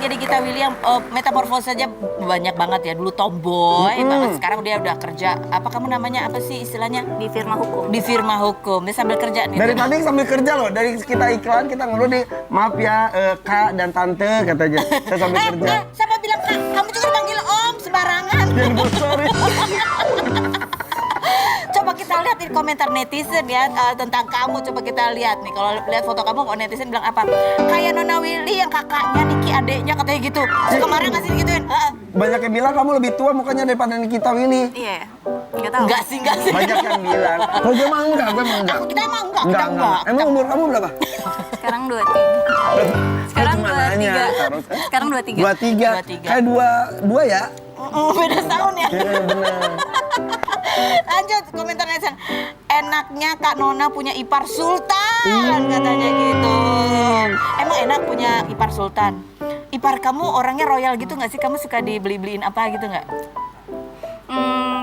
jadi Gita Willy yang metamorfosanya banyak banget ya. Dulu tomboy banget, sekarang dia udah kerja. Apa kamu namanya, apa sih istilahnya? Di firma hukum. Di firma hukum, dia sambil kerja nih. Dari tadi sambil kerja loh, dari kita iklan kita ngobrol di maaf ya Kak dan Tante katanya. Saya sambil kerja. Siapa bilang Kak? Kamu juga panggil Om sembarangan. Ya, sorry. Coba kita lihat di komentar netizen ya tentang kamu. Coba kita lihat nih, kalau lihat foto kamu, netizen bilang apa? Kayak Nona Willy yang kakaknya, Niki adeknya, katanya gitu. Kemarin ngasih gituin. Banyak yang bilang kamu lebih tua mukanya daripada Nikita Willy. Iya, nggak tahu. Enggak sih. Banyak yang bilang. Kalau gue mah enggak, Kita emang enggak. Emang umur kamu berapa? Sekarang 23. Sekarang Cuma nanya, 23. Taruh. Sekarang 23. 23. Kayak dua ya? Beda tahun ya. Iya benar. Lanjut komentar netizen. Enaknya Kak Nona punya ipar sultan, katanya gitu. Emang enak punya ipar sultan? Ipar kamu orangnya royal gitu nggak sih? Kamu suka dibeli-beliin apa gitu nggak?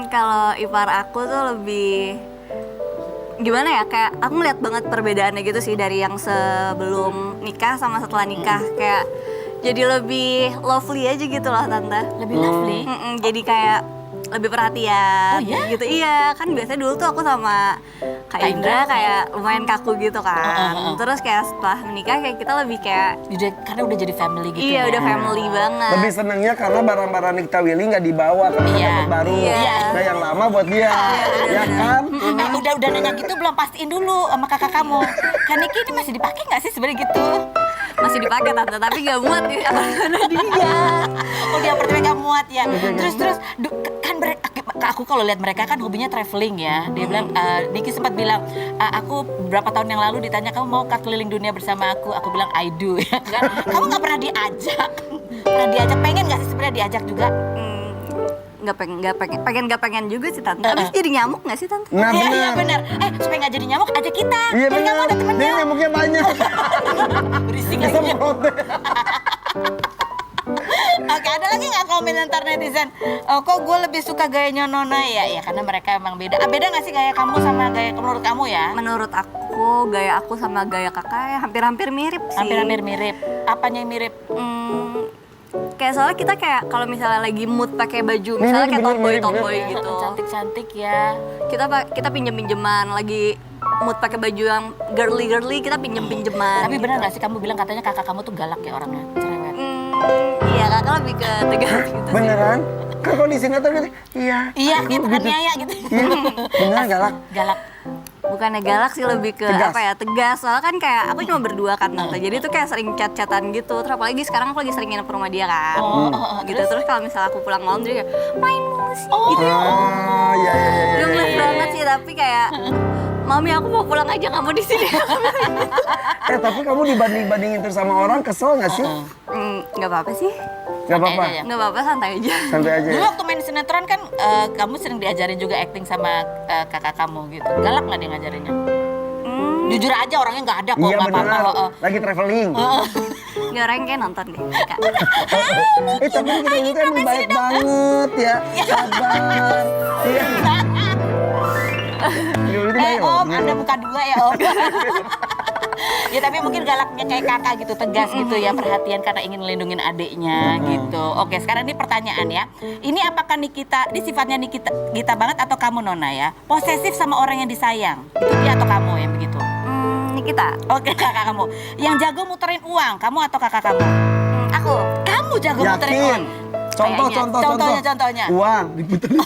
Kalau ipar aku tuh lebih gimana ya, kayak aku ngeliat banget perbedaannya gitu sih dari yang sebelum nikah sama setelah nikah. Kayak jadi lebih lovely aja gitu loh tante. Lebih lovely? Jadi kayak lebih perhatian. Oh, iya? Gitu, iya. Kan biasanya dulu tuh aku sama Kak Indra kayak lumayan kaku gitu kan. Terus kayak setelah menikah kayak kita lebih kayak Karena udah jadi family gitu. iya, ya? udah family banget. Lebih senengnya karena barang-barang Nikita Willy nggak dibawa karena Iya. dapat baru. Iya. Nah yang lama buat dia, ya kan? Udah nanya gitu belum, pastiin dulu sama kakak kamu. Kan Niki ini masih dipakai nggak sih sebenarnya gitu? Masih dipakai tante, tapi gak muat di apartemen dia. Oh di apartemen gak muat ya. Terus kan aku kalau lihat mereka kan hobinya traveling ya. Dia bilang, Niki sempat bilang, aku beberapa tahun yang lalu ditanya kamu mau keliling dunia bersama aku. Aku bilang I do ya kan. Kamu nggak pernah diajak. Pengen nggak sih sebenarnya diajak juga? Nggak pengen juga sih tante. Habis jadi nyamuk nggak sih tante? Nah Iya benar. benar. Supaya nggak jadi nyamuk, ajak kita. Iya Jadi kamu benar. ada temennya. Dia nyamuknya banyak. Berisik Bisa lagi. protes. Oke, ada lagi nggak komentar netizen? Kok gue lebih suka gayanya Nona ya? Ya karena mereka emang beda. Beda nggak sih gaya kamu sama gaya menurut kamu ya? Menurut aku, gaya aku sama gaya kakak ya hampir-hampir mirip sih. Hampir mirip. Apanya yang mirip? Kayak soalnya kita kayak kalau misalnya lagi mood pakai baju, misalnya kayak tomboy gitu. Cantik-cantik ya. Kita pinjem-pinjeman, lagi mood pakai baju yang girly, kita pinjem-pinjeman. Tapi benar nggak sih kamu bilang katanya kakak kamu tuh galak ya orangnya, cerewet? Iya, kakak lebih ke tegas gitu sih. Beneran? Kan kalau di sinetron gitu, iya. Iya, kayak penganiaya gitu. Iya, beneran galak. Galak. Bukannya galak sih, lebih ke Tegas. apa ya, tegas. Soalnya kan kayak aku cuma berdua kan tante, jadi tuh kayak sering chat-chatan gitu. Terus apalagi sekarang aku lagi sering nginep rumah dia kan. Gitu. Terus kalau misalnya aku pulang malam dia kayak main mulu sih gitu. Ah, iya. Gemes banget sih, tapi kayak Mami aku mau pulang aja, nggak mau di sini. Tapi kamu dibanding-bandingin terus sama orang, kesel nggak sih? Nggak apa-apa sih, Nggak apa-apa. aja. nggak apa-apa, santai aja. Santai aja. Dulu waktu main sinetron kan kamu sering diajarin juga acting sama kakak kamu gitu. Galak nggak dia ngajarinnya? Jujur aja orangnya nggak ada kok, Iya nggak beneran. apa-apa. Lagi traveling. Nggak, orang kayak nonton deh Kak. Tapi kita itu emang baik banget ya. Sabar. Iya. Om, Anda buka dua ya Om. Ya tapi mungkin galaknya kayak kakak gitu, tegas gitu ya, perhatian karena ingin melindungi adiknya gitu. Oke, sekarang ini pertanyaan ya. Ini apakah ini sifatnya Nikita banget atau kamu Nona ya? Posesif sama orang yang disayang. Itu dia atau kamu yang begitu? Nikita. Oke, kakak kamu. Yang jago muterin uang, kamu atau kakak kamu? Aku. Kamu jago muterin uang. Yakin. Contohnya. Uang diputerin.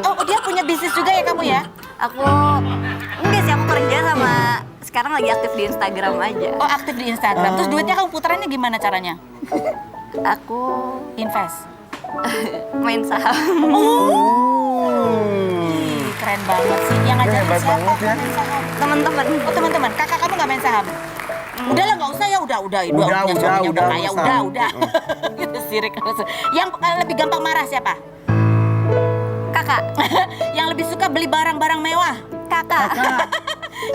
Oh, dia punya bisnis juga ya kamu ya? Aku enggak sih, aku kerja sama sekarang lagi aktif di Instagram aja. Oh, aktif di Instagram. Terus duitnya kamu putarannya gimana caranya? Aku Invest. main saham. Keren banget sih. Yang ngajarin Hebat siapa? banget ya. Main saham. Teman-teman. Oh, teman-teman. Kakak kamu nggak main saham? Udahlah nggak usah ya, udah punya suaminya udah kaya, udah. Gitu sirik. Yang lebih gampang marah siapa? Kakak. Yang lebih suka beli barang-barang mewah? Kakak.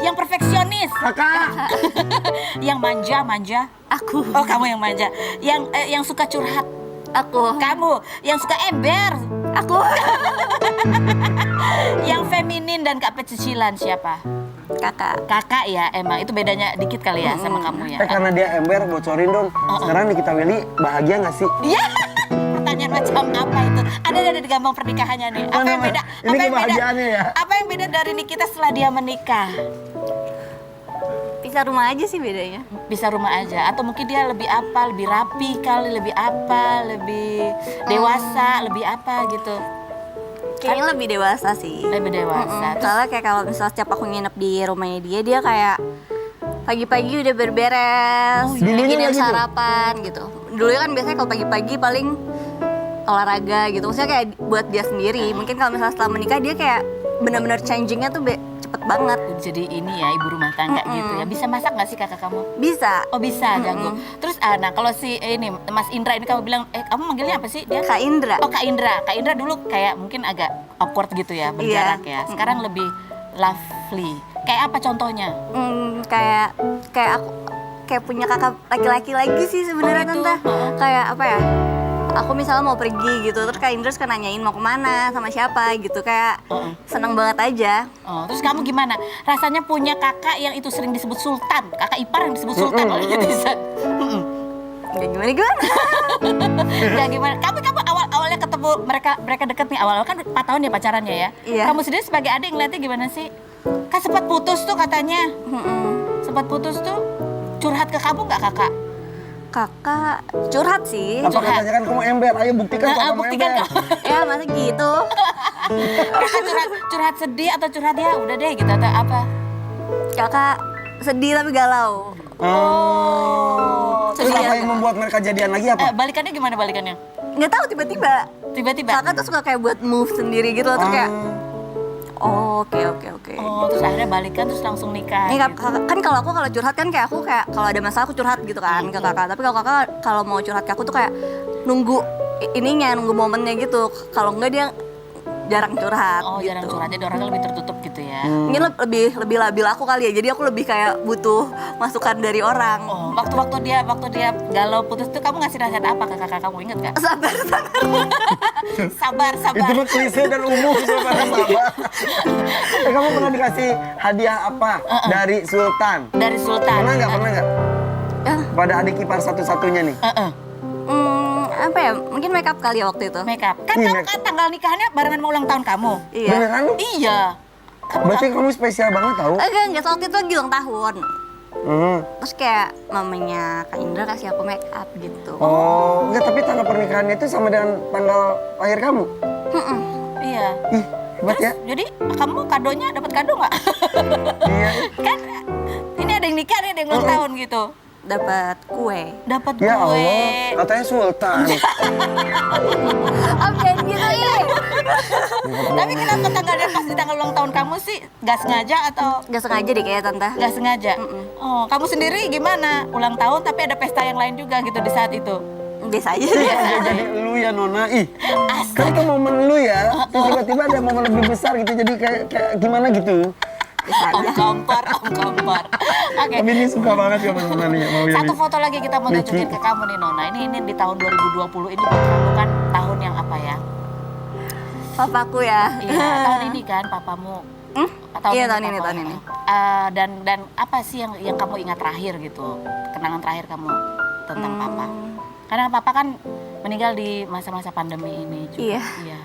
Yang perfeksionis? Kakak. Yang manja? Aku. Oh, kamu yang manja. Yang suka curhat? Aku. Kamu. Yang suka ember? Aku. Yang feminin dan gak pecicilan siapa? Kakak ya, emang itu bedanya dikit kali ya sama kamu ya. Karena dia ember, bocorin dong. Sekarang Nikita Willy bahagia nggak sih? Iya. Pertanyaan macam apa itu? Ada di gampang pernikahannya nih. Apa yang beda? Ini kebahagiaannya ya. Apa yang beda dari Nikita setelah dia menikah? Pisah rumah aja sih bedanya. Bisa rumah aja atau mungkin dia lebih apa? Lebih rapi kali, lebih apa? Lebih dewasa, lebih apa gitu. Kayaknya lebih dewasa sih. Lebih dewasa. Terus Soalnya kayak kalau misalnya setiap aku nginep di rumahnya dia kayak pagi-pagi udah berberes, Dulunya bikinin nggak gitu? sarapan gitu. Dulu kan biasanya kalau pagi-pagi paling olahraga gitu. Maksudnya kayak buat dia sendiri. Mungkin kalau misalnya setelah menikah dia kayak benar-benar changingnya tuh cepet banget. jadi ini ya ibu rumah tangga gitu ya. Bisa masak nggak sih kakak kamu? Bisa. Oh bisa, jago. Terus nah kalau si ini Mas Indra ini kamu bilang, kamu manggilnya apa sih dia? Kak Indra. Oh Kak Indra. Kak Indra dulu kayak mungkin agak awkward gitu ya, berjarak ya. Sekarang lebih lovely. Kayak apa contohnya? Kayak aku kayak punya kakak laki-laki lagi sih sebenarnya Oh, gitu? Tante. Kayak apa ya? Aku misalnya mau pergi gitu, terus Kak Indra suka nanyain mau kemana, sama siapa gitu, kayak seneng banget aja. Oh, terus kamu gimana? Rasanya punya kakak yang itu sering disebut Sultan, kakak ipar yang disebut Sultan oleh netizen. Ya gimana? Ya gimana? Kamu awalnya ketemu mereka deket nih awal kan 4 tahun ya pacarannya ya. Iya. Kamu sendiri sebagai adik ngeliatnya gimana sih? Kan sempat putus tuh katanya. Sempat putus tuh curhat ke kamu nggak kakak? Kakak curhat sih. Apa katanya kan kamu ember, ayo buktikan kalau kamu Buktikan ember. kamu. Ya masa gitu. Kakak curhat sedih atau curhat ya udah deh gitu atau apa? Kakak sedih tapi galau. Oh. Terus apa yang membuat mereka jadian lagi apa? Balikannya gimana balikannya? Nggak tahu tiba-tiba. Tiba-tiba. Kakak tuh suka kayak buat move sendiri gitu loh, terus kayak oh, oke. Oh, terus akhirnya balikan terus langsung nikah. Ini gitu. kan kalau curhat kan kayak aku kayak kalau ada masalah aku curhat gitu kan ke kakak. Tapi kalau kakak kalau mau curhat ke aku tuh kayak nunggu nunggu momennya gitu. Kalau enggak dia jarang curhat. Oh, gitu. jarang curhat. Jadi orangnya lebih tertutup gitu ya. Mungkin lebih labil aku kali ya. Jadi aku lebih kayak butuh masukan dari orang. Oh, waktu dia galau putus tuh kamu ngasih nasihat apa ke kakak kamu, inget gak? Sabar. Sabar. Itu mah klise dan umum sebenarnya sabar. Kamu pernah dikasih hadiah apa dari Sultan? Dari Sultan. Pernah nggak? Pada adik ipar satu-satunya nih. Apa ya? Mungkin make up kali ya waktu itu. Make up. Kan kamu kan tanggal nikahnya barengan mau ulang tahun kamu. Iya. Beneran lu? Iya. Berarti kamu spesial banget tau? Enggak, waktu itu lagi ulang tahun. Terus kayak mamanya Kak Indra kasih aku make up gitu. Oh, enggak, tapi tanggal pernikahannya itu sama dengan tanggal lahir kamu? Iya. Ih, hebat ya? Jadi kamu kadonya dapat kado nggak? Iya. Kan ini ada yang nikah, ada yang ulang tahun gitu. Dapat kue. Dapat Ya kue. Allah, katanya Sultan. Oke, gitu ih. Tapi kenapa tanggalnya pas di tanggal ulang tahun kamu sih? Gak sengaja atau Gak sengaja deh kayaknya Tante. gak sengaja? Oh, kamu sendiri gimana? Ulang tahun tapi ada pesta yang lain juga gitu di saat itu? Biasa aja. Jadi lu ya Nona, ih kan itu momen lu ya, terus tiba-tiba ada momen lebih besar gitu, jadi kayak gimana gitu. Om kompor. Oke. Tapi ini suka banget ya Nona nih, mau Satu ini. foto lagi kita mau tunjukin ke kamu nih Nona. Ini di tahun 2020 ini buat kamu kan tahun yang apa ya? Papaku ya. Iya, tahun ini kan papamu. Iya, tahun ini, papamu. tahun ini. Dan apa sih yang kamu ingat terakhir gitu? Kenangan terakhir kamu tentang papa? Karena papa kan meninggal di masa-masa pandemi ini juga. Iya.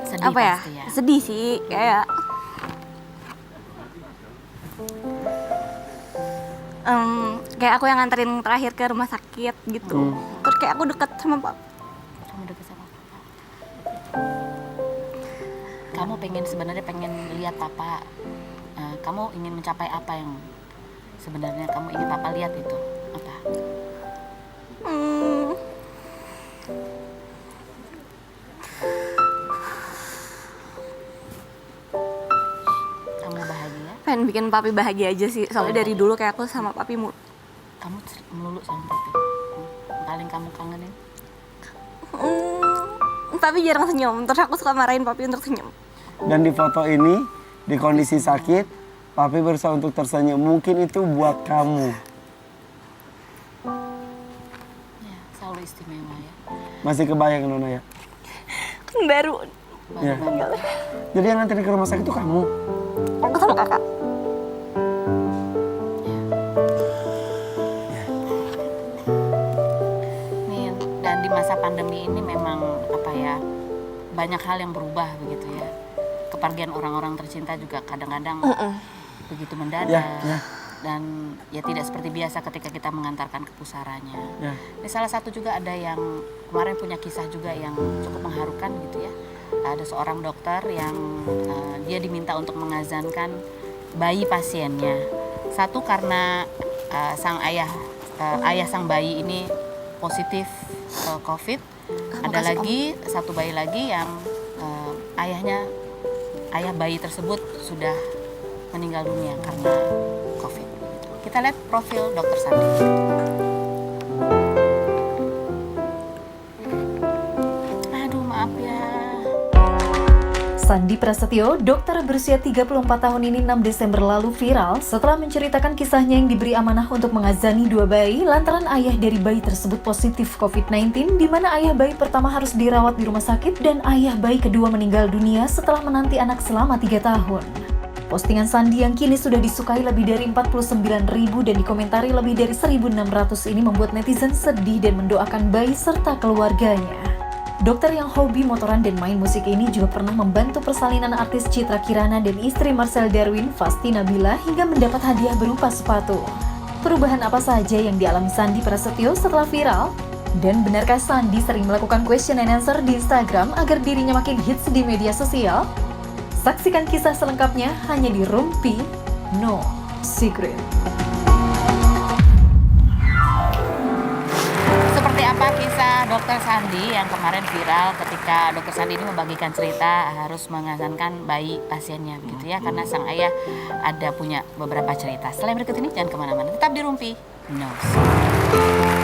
Sedih apa ya? pasti ya? Sedih sih kayak kayak aku yang nganterin terakhir ke rumah sakit gitu. Terus kayak aku deket sama papa. Kamu deket sama papa. Kamu sebenarnya pengen lihat papa. Kamu ingin mencapai apa yang sebenarnya kamu ingin papa lihat itu? Apa? Kamu bahagia? Pengen bikin papi bahagia aja sih. Soalnya dari dulu kayak aku sama papi Kamu melulu sama papi? Paling kamu kangenin? papi jarang senyum. Terus aku suka marahin papi untuk senyum. Dan di foto ini, di kondisi sakit, papi berusaha untuk tersenyum. Mungkin itu buat kamu. Ya, selalu istimewa ya. Masih kebayang Nona ya? Kan baru Ya. Jadi yang nganterin ke rumah sakit itu kamu? Aku sama kakak. Nih, dan di masa pandemi ini memang apa ya, banyak hal yang berubah begitu ya. Kepergian orang-orang tercinta juga kadang-kadang begitu mendadak. Ya. Dan ya tidak seperti biasa ketika kita mengantarkan ke pusaranya. Ya. Ini salah satu juga ada yang kemarin punya kisah juga yang cukup mengharukan gitu ya. Ada seorang dokter yang dia diminta untuk mengazankan bayi pasiennya. Satu karena sang ayah sang bayi ini positif COVID. Ada lagi satu bayi lagi yang ayah bayi tersebut sudah meninggal dunia karena COVID. Kita lihat profil Dokter Sandi. Aduh, maaf ya. Sandi Prasetyo, dokter berusia 34 tahun ini 6 Desember lalu viral setelah menceritakan kisahnya yang diberi amanah untuk mengazani 2 bayi lantaran ayah dari bayi tersebut positif COVID-19, di mana ayah bayi pertama harus dirawat di rumah sakit dan ayah bayi kedua meninggal dunia setelah menanti anak selama 3 tahun. Postingan Sandi yang kini sudah disukai lebih dari 49.000 dan dikomentari lebih dari 1.600 ini membuat netizen sedih dan mendoakan bayi serta keluarganya. Dokter yang hobi motoran dan main musik ini juga pernah membantu persalinan artis Citra Kirana dan istri Marcel Darwin, Fasti Nabila, hingga mendapat hadiah berupa sepatu. Perubahan apa saja yang dialami Sandi Prasetyo setelah viral? Dan benarkah Sandi sering melakukan question and answer di Instagram agar dirinya makin hits di media sosial? Saksikan kisah selengkapnya hanya di Rumpi No Secret. Seperti apa kisah Dokter Sandi yang kemarin viral ketika Dokter Sandi ini membagikan cerita harus mengazankan bayi pasiennya begitu ya, karena sang ayah ada punya beberapa cerita. Setelah berikut ini jangan kemana-mana, tetap di Rumpi No Secret.